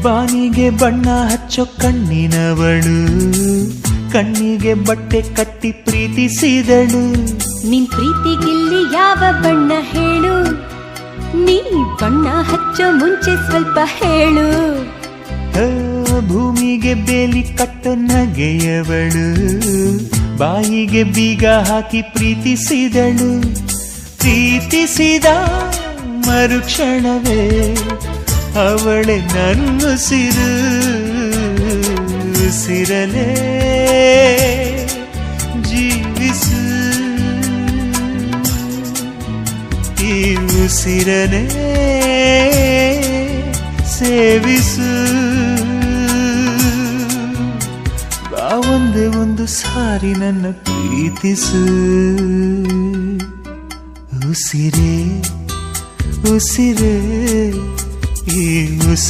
ಬಾನಿಗೆ ಬಣ್ಣ ಹಚ್ಚೋ ಕಣ್ಣಿನವಳು, ಕಣ್ಣಿಗೆ ಬಟ್ಟೆ ಕಟ್ಟಿ ಪ್ರೀತಿಸಿದಳು. ನಿನ್ ಪ್ರೀತಿಗಿಲ್ಲಿ ಯಾವ ಬಣ್ಣ ಹೇಳು, ನೀ ಬಣ್ಣ ಹಚ್ಚೋ ಮುಂಚೆ ಸ್ವಲ್ಪ ಹೇಳು. ಭೂಮಿಗೆ ಬೇಲಿ ಕಟ್ಟೋ ನಗೆಯವಳು, ಬಾಯಿಗೆ ಬೀಗ ಹಾಕಿ ಪ್ರೀತಿಸಿದಳು. ಪ್ರೀತಿಸಿದ ಮರುಕ್ಷಣವೇ ಅವಳೆ ನನ್ನುಸಿರು, ಉಸಿರಲೇ ಜೀವಿಸು, ಈ ಉಸಿರನೇ ಸೇವಿಸು. ಬಾ ಒಂದೇ ಒಂದು ಸಾರಿ ನನ್ನ ಪ್ರೀತಿಸು. ಉಸಿರೇ ಉಸಿರೇ ಈ ಉಸಿರು